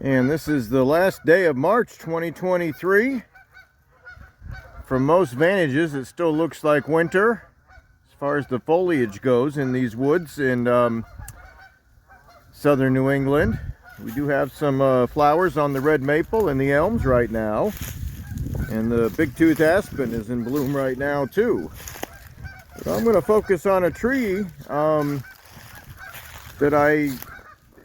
And this is the last day of March 2023. From most vantages, it still looks like winter as far as the foliage goes in these woods in southern New England. We do have some flowers on the red maple and the elms right now. And the big-tooth aspen is in bloom right now too. So I'm going to focus on a tree that I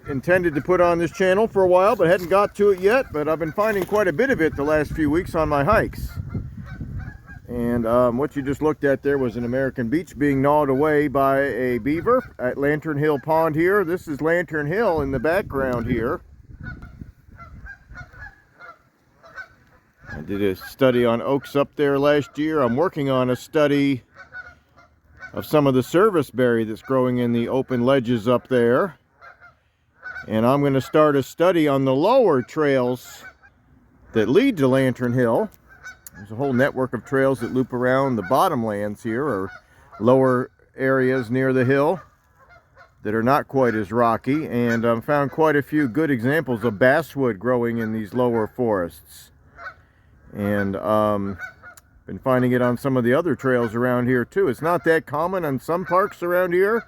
intended to put on this channel for a while, but hadn't got to it yet. But I've been finding quite a bit of it the last few weeks on my hikes. And what you just looked at there was an American beech being gnawed away by a beaver at Lantern Hill Pond here. This is Lantern Hill in the background here. I did a study on oaks up there last year. I'm working on a study of some of the serviceberry that's growing in the open ledges up there. And I'm going to start a study on the lower trails that lead to Lantern Hill. There's a whole network of trails that loop around the bottomlands here, or lower areas near the hill that are not quite as rocky. And I've found quite a few good examples of basswood growing in these lower forests. And been finding it on some of the other trails around here too. It's not that common on some parks around here,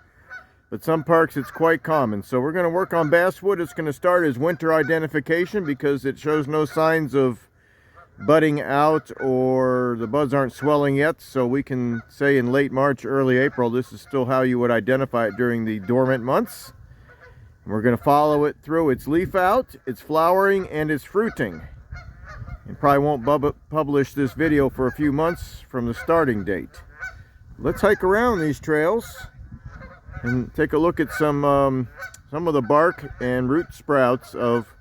but some parks it's quite common. So we're going to work on basswood. It's going to start as winter identification because it shows no signs of budding out or the buds aren't swelling yet. So we can say in late March, early April, this is still how you would identify it during the dormant months. And we're going to follow it through its leaf out, its flowering, and its fruiting. And probably won't publish this video for a few months from the starting date. Let's hike around these trails and take a look at some of the bark and root sprouts of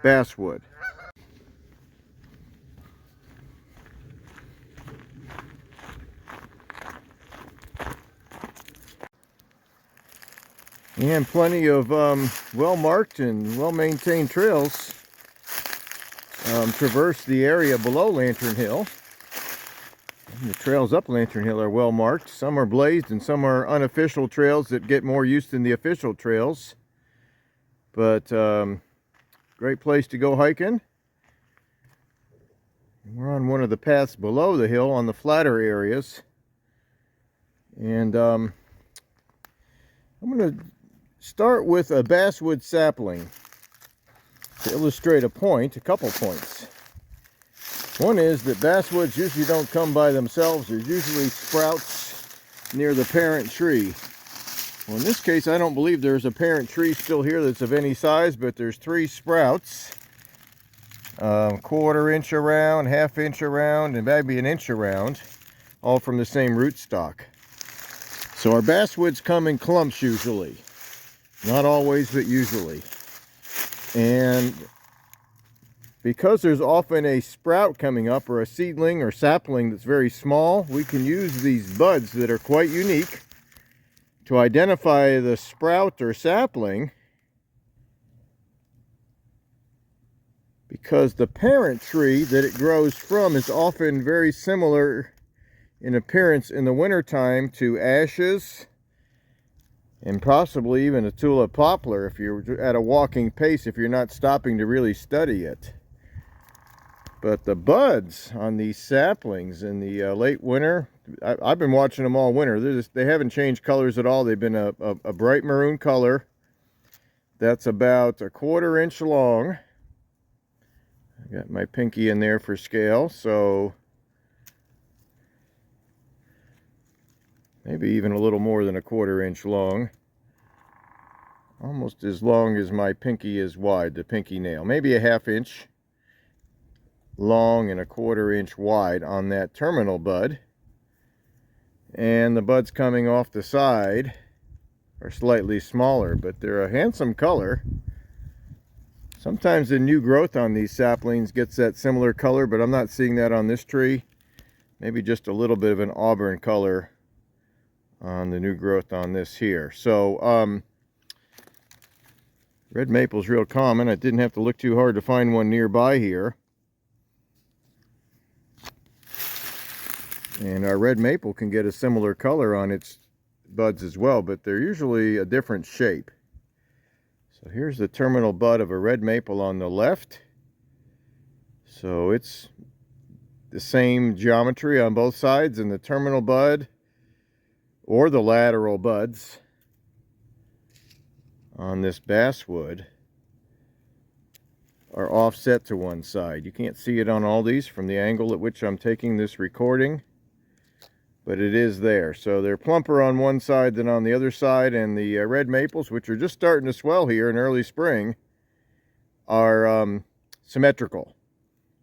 basswood. And plenty of well-marked and well-maintained trails traverse the area below Lantern Hill. And the trails up Lantern Hill are well marked. Some are blazed and some are unofficial trails that get more use than the official trails. But great place to go hiking. We're on one of the paths below the hill on the flatter areas. And I'm going to start with a basswood sapling to illustrate a couple points. One is that basswoods usually don't come by themselves. There's usually sprouts near the parent tree. Well, in this case, I don't believe there's a parent tree still here that's of any size, but there's 3 sprouts, 1/4 inch around, 1/2 inch around, and maybe 1 inch around, all from the same rootstock. So our basswoods come in clumps usually. Not always, but usually. And because there's often a sprout coming up or a seedling or sapling that's very small, we can use these buds that are quite unique to identify the sprout or sapling, because the parent tree that it grows from is often very similar in appearance in the wintertime to ashes and possibly even a tulip poplar if you're at a walking pace, if you're not stopping to really study it. But the buds on these saplings in the late winter, I've been watching them all winter. They haven't changed colors at all. They've been a bright maroon color. That's about 1/4 inch long. I got my pinky in there for scale, so maybe even a little more than 1/4 inch long. Almost as long as my pinky is wide, the pinky nail. Maybe a 1/2 inch long and 1/4 inch wide on that terminal bud. And the buds coming off the side are slightly smaller, but they're a handsome color. Sometimes the new growth on these saplings gets that similar color, but I'm not seeing that on this tree. Maybe just a little bit of an auburn color on the new growth on this here. So red maple is real common. I didn't have to look too hard to find one nearby here. And our red maple can get a similar color on its buds as well, but they're usually a different shape. So here's the terminal bud of a red maple on the left. So it's the same geometry on both sides, and the terminal bud or the lateral buds on this basswood are offset to one side. You can't see it on all these from the angle at which I'm taking this recording, but it is there. So they're plumper on one side than on the other side, and the red maples, which are just starting to swell here in early spring, are symmetrical.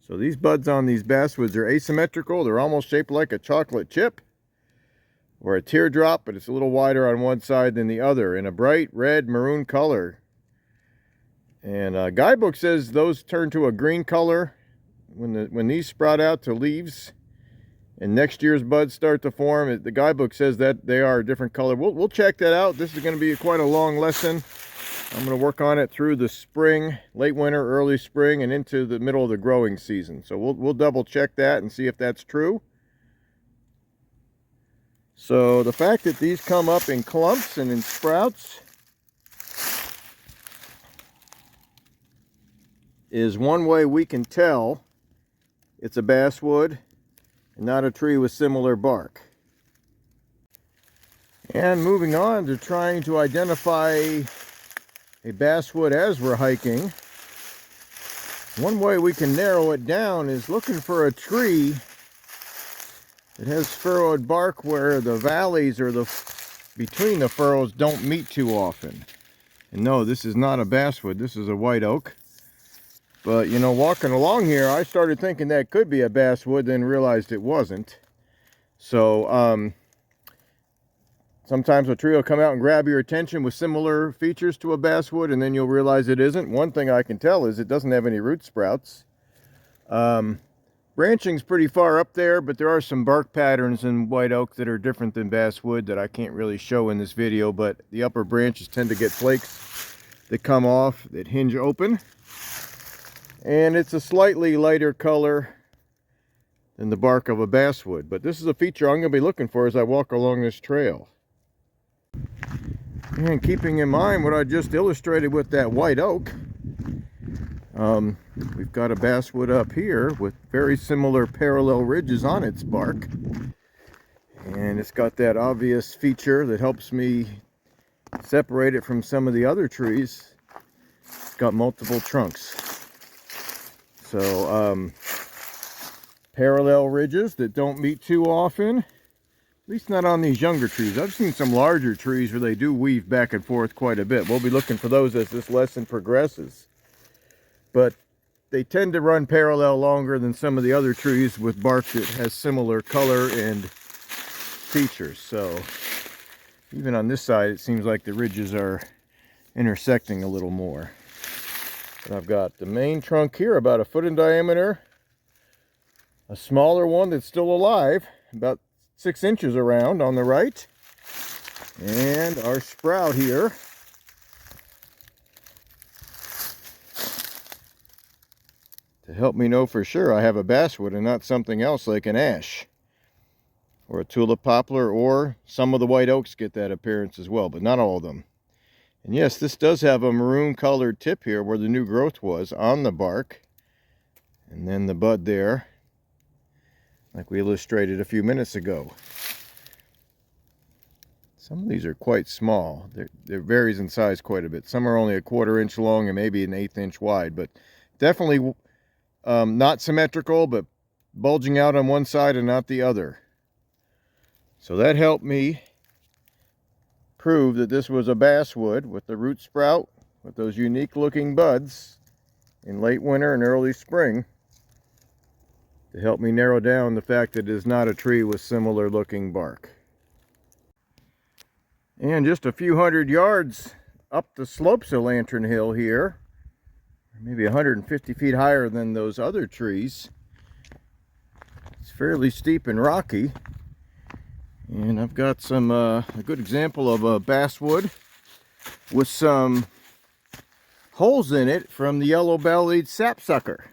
So these buds on these basswoods are asymmetrical. They're almost shaped like a chocolate chip or a teardrop, but it's a little wider on one side than the other, in a bright red maroon color. And guidebook says those turn to a green color when these sprout out to leaves and next year's buds start to form. The guidebook says that they are a different color. We'll check that out. This is going to be quite a long lesson. I'm going to work on it through the spring, late winter, early spring, and into the middle of the growing season. So we'll double check that and see if that's true. So the fact that these come up in clumps and in sprouts is one way we can tell it's a basswood and not a tree with similar bark. And moving on to trying to identify a basswood as we're hiking, one way we can narrow it down is looking for a tree that has furrowed bark where the valleys or between the furrows don't meet too often. And no, this is not a basswood, this is a white oak. But you know, walking along here, I started thinking that could be a basswood, then realized it wasn't. So sometimes a tree will come out and grab your attention with similar features to a basswood, and then you'll realize it isn't. One thing I can tell is it doesn't have any root sprouts. Branching's pretty far up there, but there are some bark patterns in white oak that are different than basswood that I can't really show in this video, but the upper branches tend to get flakes that come off that hinge open. And it's a slightly lighter color than the bark of a basswood, but this is a feature I'm going to be looking for as I walk along this trail. And keeping in mind what I just illustrated with that white oak, we've got a basswood up here with very similar parallel ridges on its bark, and it's got that obvious feature that helps me separate it from some of the other trees. It's got multiple trunks. So parallel ridges that don't meet too often, at least not on these younger trees. I've seen some larger trees where they do weave back and forth quite a bit. We'll be looking for those as this lesson progresses. But they tend to run parallel longer than some of the other trees with bark that has similar color and features. So even on this side, it seems like the ridges are intersecting a little more. And I've got the main trunk here, about 1 foot in diameter, a smaller one that's still alive, about 6 inches around on the right, and our sprout here. To help me know for sure I have a basswood and not something else like an ash or a tulip poplar, or some of the white oaks get that appearance as well, but not all of them. And yes, this does have a maroon colored tip here where the new growth was on the bark. And then the bud there, like we illustrated a few minutes ago. Some of these are quite small. They varies in size quite a bit. Some are only a 1/4 inch long and maybe an 1/8 inch wide, but definitely not symmetrical, but bulging out on one side and not the other. So that helped me prove that this was a basswood with the root sprout, with those unique looking buds in late winter and early spring, to help me narrow down the fact that it is not a tree with similar looking bark. And just a few hundred yards up the slopes of Lantern Hill here, maybe 150 feet higher than those other trees, it's fairly steep and rocky. And I've got some a good example of a basswood with some holes in it from the yellow-bellied sapsucker.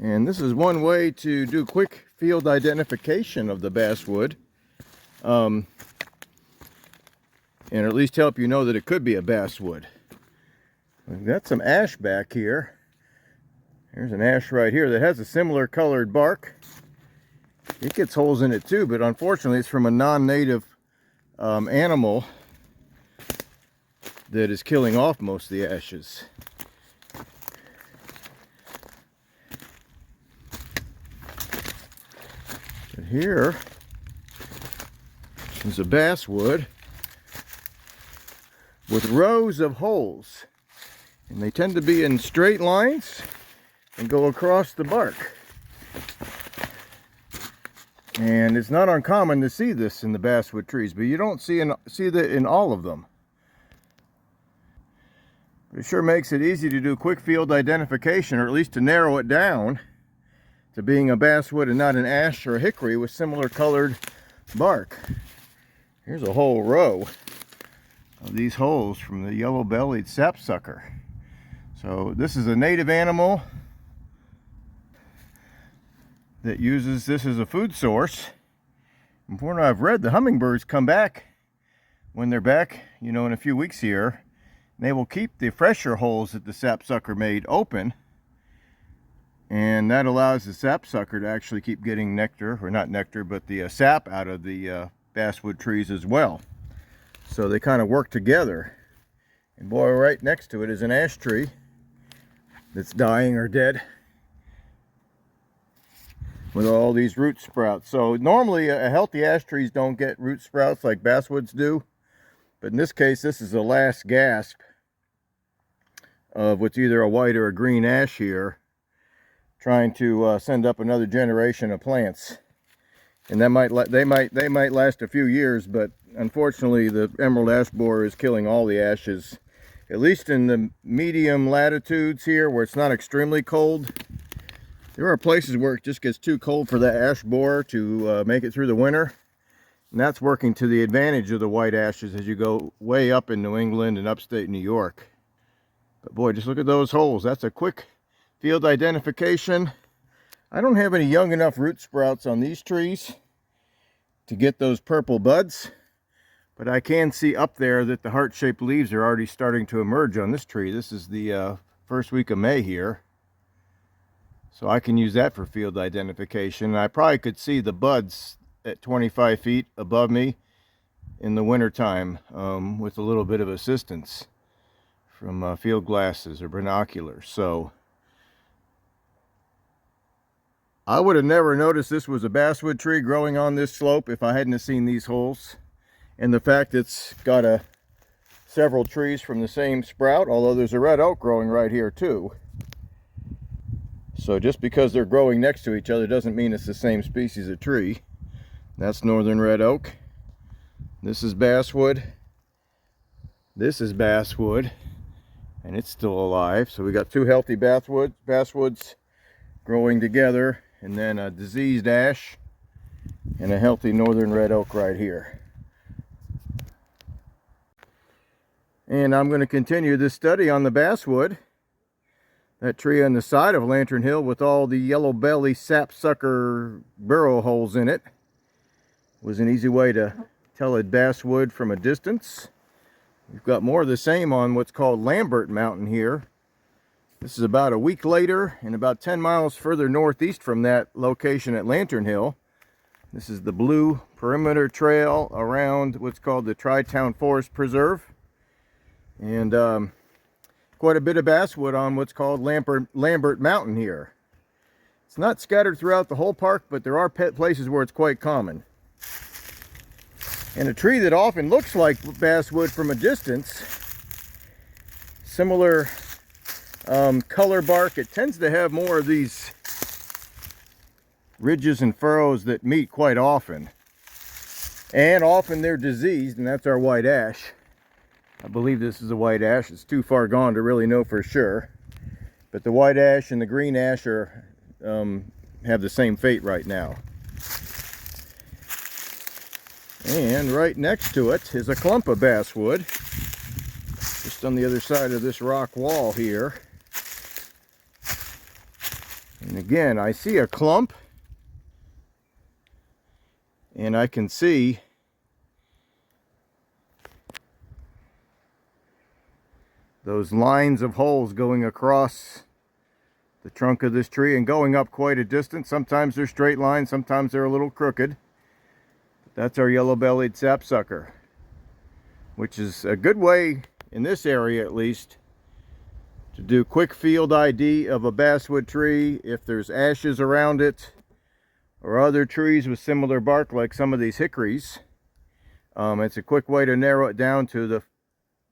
And this is one way to do quick field identification of the basswood, and at least help you know that it could be a basswood. We've got some ash back here. There's an ash right here that has a similar colored bark. It gets holes in it too, but unfortunately it's from a non-native animal that is killing off most of the ashes. But here is a basswood with rows of holes, and they tend to be in straight lines and go across the bark. And it's not uncommon to see this in the basswood trees, but you don't see that in all of them. But it sure makes it easy to do quick field identification, or at least to narrow it down to being a basswood and not an ash or a hickory with similar colored bark. Here's a whole row of these holes from the yellow-bellied sapsucker. So this is a native animal that uses this as a food source. And from what I've read, the hummingbirds come back when they're back, in a few weeks here. And they will keep the fresher holes that the sapsucker made open. And that allows the sapsucker to actually keep getting nectar, or not nectar, but the sap out of the basswood trees as well. So they kind of work together. And boy, right next to it is an ash tree that's dying or dead, with all these root sprouts. So normally healthy ash trees don't get root sprouts like basswoods do, but in this case this is the last gasp of what's either a white or a green ash here, trying to send up another generation of plants. And that they might last a few years, but unfortunately the emerald ash borer is killing all the ashes, at least in the medium latitudes here where it's not extremely cold. There are places where it just gets too cold for the ash borer to make it through the winter. And that's working to the advantage of the white ashes as you go way up in New England and upstate New York. But boy, just look at those holes. That's a quick field identification. I don't have any young enough root sprouts on these trees to get those purple buds. But I can see up there that the heart-shaped leaves are already starting to emerge on this tree. This is the first week of May here. So I can use that for field identification. I probably could see the buds at 25 feet above me in the wintertime with a little bit of assistance from field glasses or binoculars. So I would have never noticed this was a basswood tree growing on this slope if I hadn't seen these holes. And the fact it's got several trees from the same sprout, although there's a red oak growing right here too. So just because they're growing next to each other doesn't mean it's the same species of tree. That's northern red oak. This is basswood. This is basswood. And it's still alive. So we got two healthy basswoods growing together. And then a diseased ash and a healthy northern red oak right here. And I'm going to continue this study on the basswood. That tree on the side of Lantern Hill with all the yellow belly sapsucker burrow holes in it was an easy way to tell a basswood from a distance. We've got more of the same on what's called Lambert Mountain here. This is about a week later and about 10 miles further northeast from that location at Lantern Hill. This is the Blue Perimeter Trail around what's called the Tri-Town Forest Preserve. And quite a bit of basswood on what's called Lambert Mountain here. It's not scattered throughout the whole park, but there are places where it's quite common. And a tree that often looks like basswood from a distance, similar color bark, it tends to have more of these ridges and furrows that meet quite often. And often they're diseased, and that's our white ash. I believe this is a white ash. It's too far gone to really know for sure. But the white ash and the green ash are have the same fate right now. And right next to it is a clump of basswood, just on the other side of this rock wall here. And again, I see a clump, and I can see those lines of holes going across the trunk of this tree and going up quite a distance. Sometimes they're straight lines, sometimes they're a little crooked. That's our yellow-bellied sapsucker, which is a good way, in this area at least, to do quick field ID of a basswood tree if there's ashes around it or other trees with similar bark like some of these hickories. It's a quick way to narrow it down to the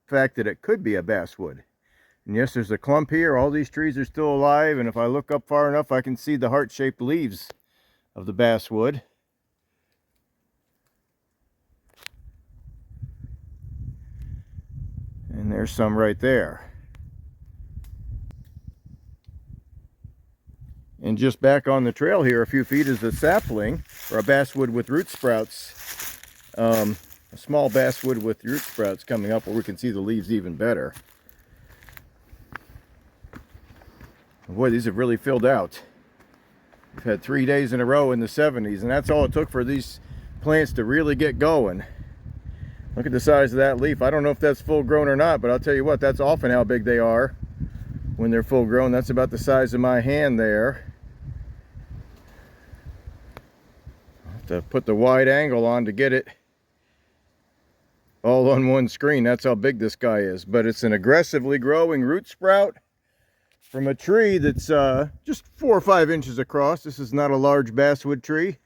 fact that it could be a basswood. And yes, there's a clump here. All these trees are still alive, and if I look up far enough, I can see the heart-shaped leaves of the basswood. And there's some right there. And just back on the trail here a few feet is a sapling, or a basswood with root sprouts. A small basswood with root sprouts coming up where we can see the leaves even better. Boy, these have really filled out. We've had 3 days in a row in the 70s, and that's all it took for these plants to really get going. Look at the size of that leaf. I don't know if that's full grown or not, but I'll tell you what, that's often how big they are when they're full grown. That's about the size of my hand there. I'll have to put the wide angle on to get it all on one screen. That's how big this guy is. But it's an aggressively growing root sprout from a tree that's just 4 or 5 inches across. This is not a large basswood tree.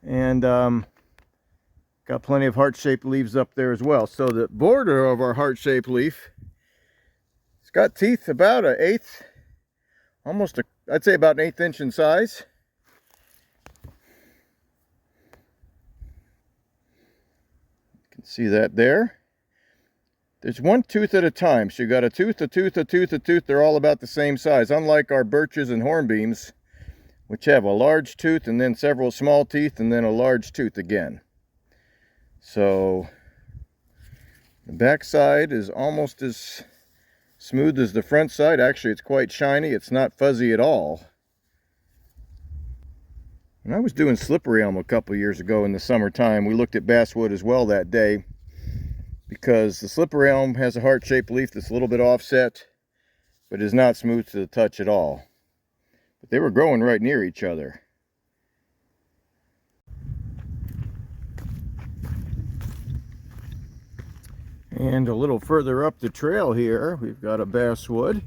And got plenty of heart-shaped leaves up there as well. So the border of our heart-shaped leaf, it's got teeth about an eighth, I'd say about an 1/8 inch in size. You can see that there. There's one tooth at a time. So you got a tooth, a tooth, a tooth, a tooth. They're all about the same size, unlike our birches and hornbeams, which have a large tooth and then several small teeth and then a large tooth again. So the back side is almost as smooth as the front side. Actually, it's quite shiny. It's not fuzzy at all. And I was doing slippery elm a couple years ago in the summertime. We looked at basswood as well that day because the slippery elm has a heart-shaped leaf that's a little bit offset, but is not smooth to the touch at all. But they were growing right near each other. And a little further up the trail here, we've got a basswood.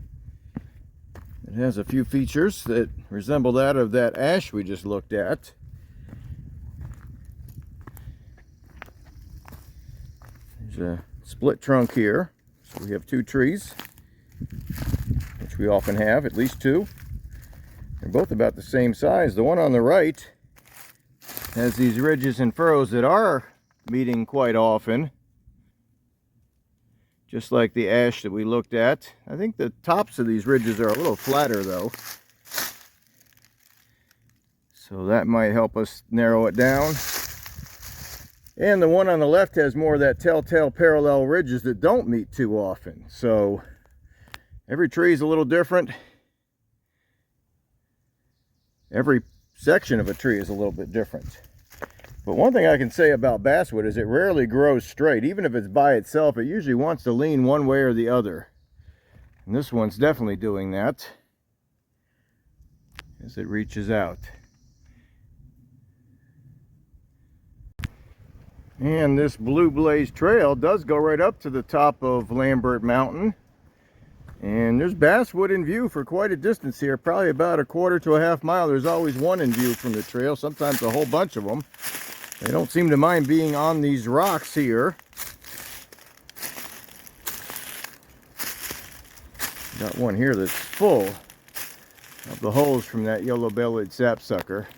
It has a few features that resemble that of that ash we just looked at. There's a split trunk here. So we have 2 trees, which we often have, at least 2. They're both about the same size. The one on the right has these ridges and furrows that are meeting quite often, just like the ash that we looked at. I think the tops of these ridges are a little flatter though, so that might help us narrow it down. And the one on the left has more of that telltale parallel ridges that don't meet too often. So every tree is a little different. Every section of a tree is a little bit different. But one thing I can say about basswood is it rarely grows straight. Even if it's by itself, it usually wants to lean one way or the other. And this one's definitely doing that as it reaches out. And this Blue Blaze Trail does go right up to the top of Lambert Mountain. And there's basswood in view for quite a distance here, probably about 1/4 to a half mile. There's always one in view from the trail, sometimes a whole bunch of them. They don't seem to mind being on these rocks here. Got one here that's full of the holes from that yellow-bellied sapsucker.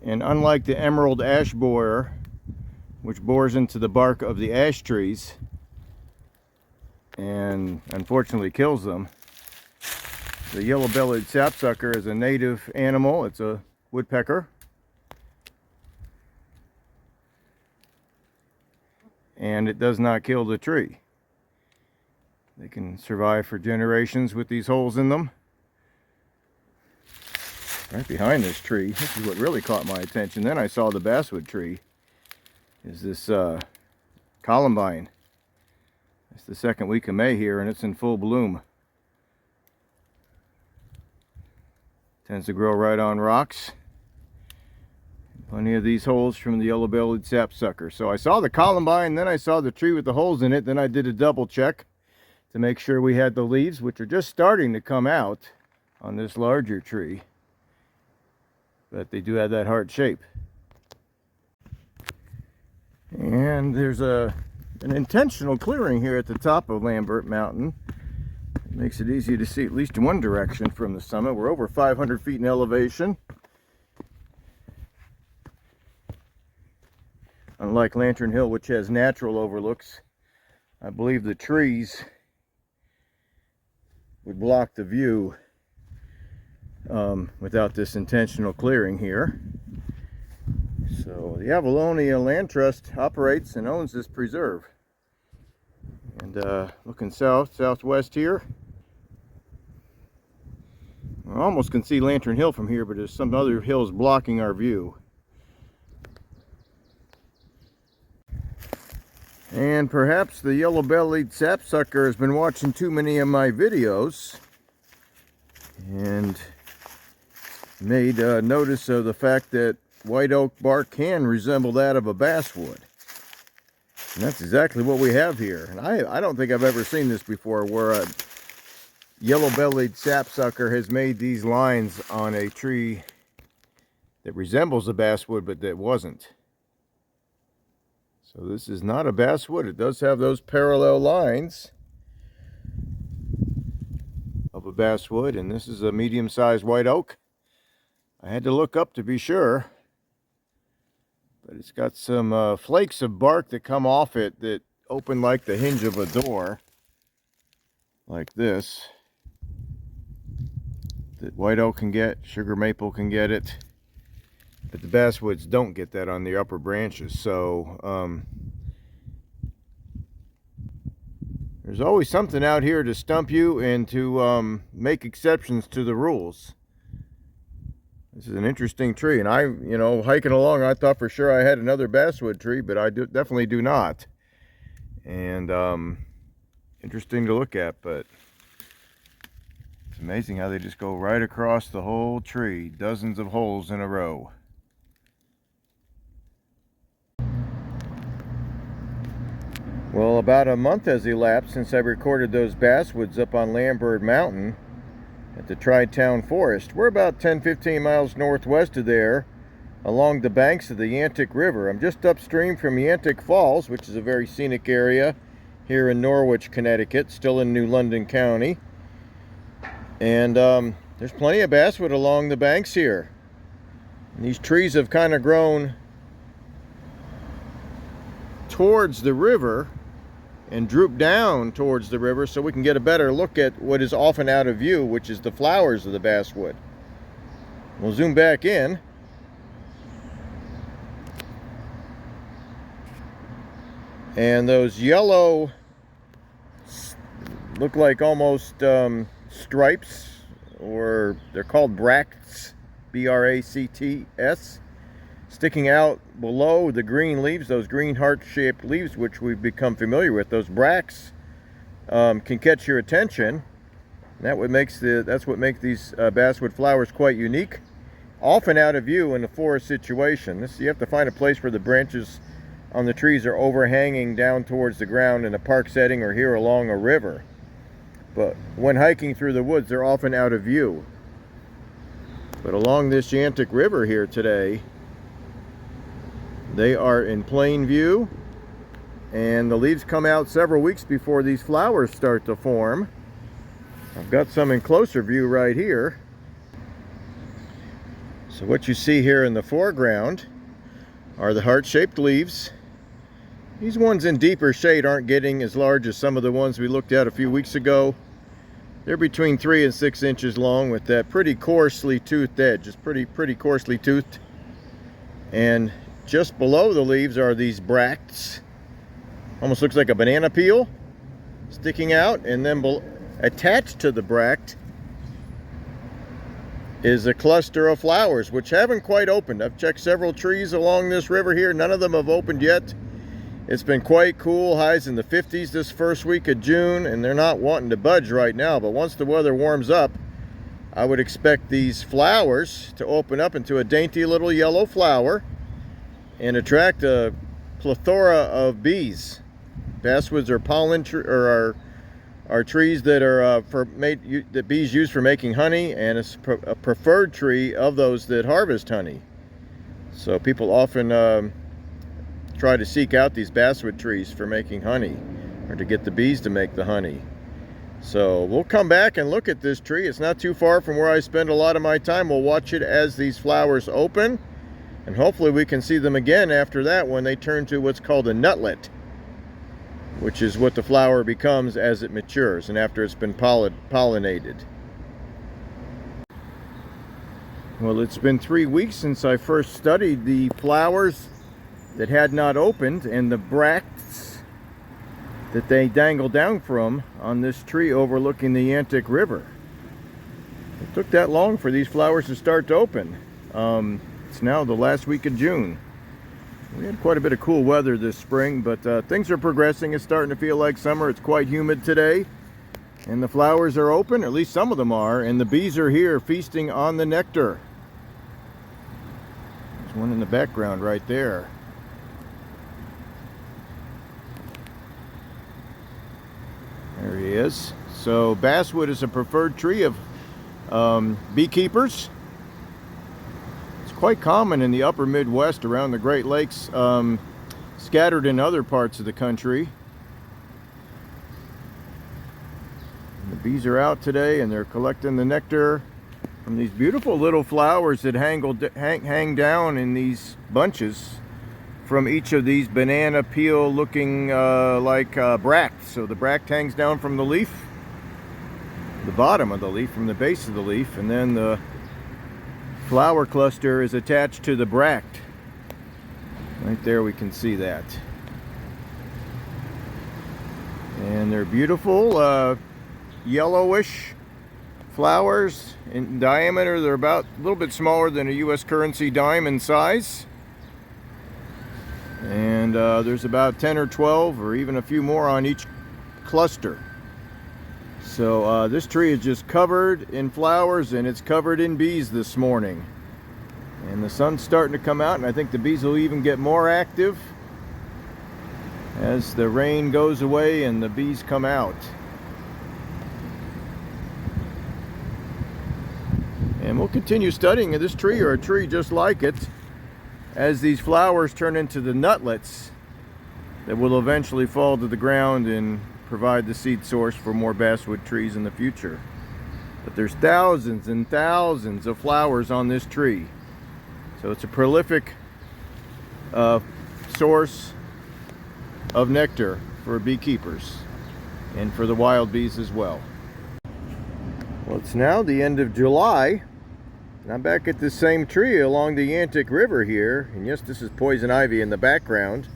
And unlike the emerald ash borer, which bores into the bark of the ash trees and unfortunately kills them, the yellow-bellied sapsucker is a native animal. It's a woodpecker. And it does not kill the tree. They can survive for generations with these holes in them. Right behind this tree, this is what really caught my attention. Then I saw the basswood tree, is this columbine. It's the second week of May here and it's in full bloom. Tends to grow right on rocks. Plenty of these holes from the yellow-bellied sapsucker. So I saw the columbine, then I saw the tree with the holes in it, then I did a double check to make sure we had the leaves, which are just starting to come out on this larger tree. But they do have that heart shape. And there's an intentional clearing here at the top of Lambert Mountain. It makes it easy to see at least in one direction from the summit. We're over 500 feet in elevation. Unlike Lantern Hill, which has natural overlooks, I believe the trees would block the view without this intentional clearing here. So the Avalonia Land Trust operates and owns this preserve. And looking southwest here, I almost can see Lantern Hill from here, but there's some other hills blocking our view. And perhaps the yellow-bellied sapsucker has been watching too many of my videos and made notice of the fact that white oak bark can resemble that of a basswood. And that's exactly what we have here. And I don't think I've ever seen this before, where a yellow-bellied sapsucker has made these lines on a tree that resembles a basswood but that wasn't. So this is not a basswood. It does have those parallel lines of a basswood, and this is a medium-sized white oak. I had to look up to be sure, but it's got some flakes of bark that come off it that open like the hinge of a door, like this, that white oak can get, sugar maple can get it. But the basswoods don't get that on the upper branches. So there's always something out here to stump you and to make exceptions to the rules. This is an interesting tree, and hiking along, I thought for sure I had another basswood tree, but I definitely do not. And interesting to look at, but it's amazing how they just go right across the whole tree, dozens of holes in a row. Well, about a month has elapsed since I recorded those basswoods up on Lambert Mountain at the Tri-Town Forest. We're about 10-15 miles northwest of there, along the banks of the Yantic River. I'm just upstream from Yantic Falls, which is a very scenic area here in Norwich, Connecticut, still in New London County. And there's plenty of basswood along the banks here. And these trees have kind of grown towards the river and droop down towards the river so we can get a better look at what is often out of view, which is the flowers of the basswood. We'll zoom back in. And those yellow look like almost stripes, or they're called bracts, B-R-A-C-T-S, sticking out below the green leaves, those green heart-shaped leaves which we've become familiar with. Those bracts can catch your attention. That's what makes these basswood flowers quite unique. Often out of view in a forest situation. You have to find a place where the branches on the trees are overhanging down towards the ground in a park setting or here along a river. But when hiking through the woods, they're often out of view. But along this Yantic River here today, they are in plain view, and the leaves come out several weeks before these flowers start to form. I've got some in closer view right here. So what you see here in the foreground are the heart-shaped leaves. These ones in deeper shade aren't getting as large as some of the ones we looked at a few weeks ago. They're between 3 and 6 inches long with that pretty coarsely toothed edge. It's pretty coarsely toothed. And just below the leaves are these bracts. Almost looks like a banana peel sticking out, and then attached to the bract is a cluster of flowers which haven't quite opened. I've checked several trees along this river here. None of them have opened yet. It's been quite cool, highs in the 50s this first week of June, and they're not wanting to budge right now. But once the weather warms up, I would expect these flowers to open up into a dainty little yellow flower and attract a plethora of bees. Basswoods are are trees that are that bees use for making honey, and it's a preferred tree of those that harvest honey. So people often try to seek out these basswood trees for making honey, or to get the bees to make the honey. So we'll come back and look at this tree. It's not too far from where I spend a lot of my time. We'll watch it as these flowers open, and hopefully we can see them again after that when they turn to what's called a nutlet, which is what the flower becomes as it matures and after it's been pollinated. Well, it's been 3 weeks since I first studied the flowers that had not opened and the bracts that they dangle down from on this tree overlooking the Yantic River. It took that long for these flowers to start to open. It's now the last week of June. We had quite a bit of cool weather this spring, but things are progressing. It's starting to feel like summer. It's quite humid today, and the flowers are open, or at least some of them are, and the bees are here feasting on the nectar. There's one in the background right there. There he is. So basswood is a preferred tree of beekeepers. It's quite common in the upper Midwest around the Great Lakes, scattered in other parts of the country. And the bees are out today and they're collecting the nectar from these beautiful little flowers that hang down in these bunches from each of these banana peel looking like bracts. So the bract hangs down from the leaf, the bottom of the leaf, from the base of the leaf, and then the flower cluster is attached to the bract. Right there we can see that. And they're beautiful yellowish flowers. In diameter they're about a little bit smaller than a US currency dime in size. And there's about 10 or 12 or even a few more on each cluster. So this tree is just covered in flowers, and it's covered in bees this morning. And the sun's starting to come out, and I think the bees will even get more active as the rain goes away and the bees come out. And we'll continue studying this tree, or a tree just like it, as these flowers turn into the nutlets that will eventually fall to the ground and provide the seed source for more basswood trees in the future. But there's thousands and thousands of flowers on this tree. So it's a prolific source of nectar for beekeepers and for the wild bees as well. Well, it's now the end of July. And I'm back at this same tree along the Yantic River here. And yes, this is poison ivy in the background.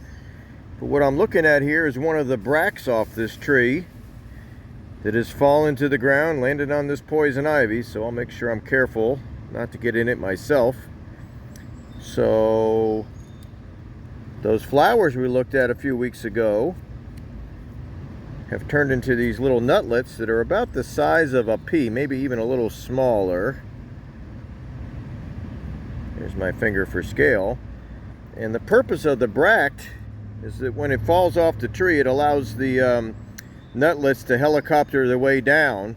But what I'm looking at here is one of the bracts off this tree that has fallen to the ground, landed on this poison ivy. So I'll make sure I'm careful not to get in it myself. So those flowers we looked at a few weeks ago have turned into these little nutlets that are about the size of a pea, maybe even a little smaller. Here's my finger for scale. And the purpose of the bract is that when it falls off the tree, it allows the nutlets to helicopter their way down,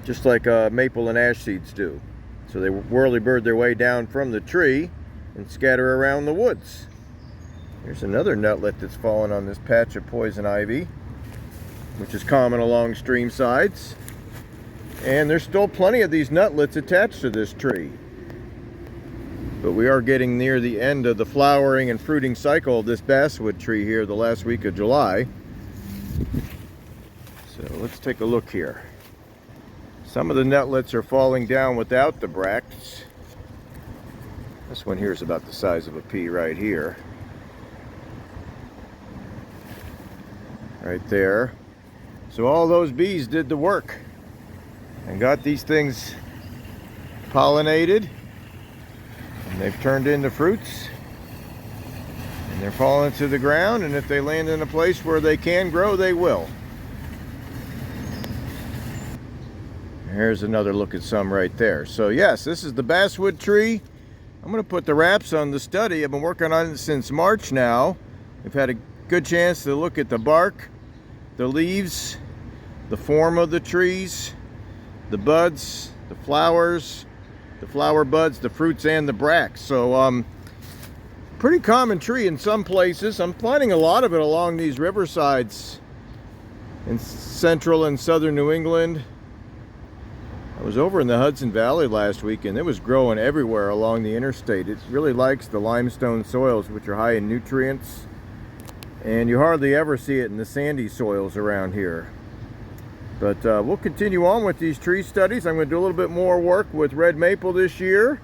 just like maple and ash seeds do. So they whirly-bird their way down from the tree and scatter around the woods. Here's another nutlet that's fallen on this patch of poison ivy, which is common along stream sides. And there's still plenty of these nutlets attached to this tree. But we are getting near the end of the flowering and fruiting cycle of this basswood tree here the last week of July. So let's take a look here. Some of the nutlets are falling down without the bracts. This one here is about the size of a pea right here. Right there. So all those bees did the work and got these things pollinated. And they've turned into fruits. And they're falling to the ground, and if they land in a place where they can grow, they will. Here's another look at some right there. So yes, this is the basswood tree. I'm going to put the wraps on the study. I've been working on it since March now. I've had a good chance to look at the bark, the leaves, the form of the trees, the buds, the flowers, the flower buds, the fruits, and the bracts. So pretty common tree in some places. I'm finding a lot of it along these riversides in central and southern New England. I was over in the Hudson Valley last week, and it was growing everywhere along the interstate. It really likes the limestone soils, which are high in nutrients, and you hardly ever see it in the sandy soils around here. But we'll continue on with these tree studies. I'm going to do a little bit more work with red maple this year,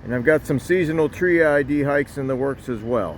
and I've got some seasonal tree ID hikes in the works as well.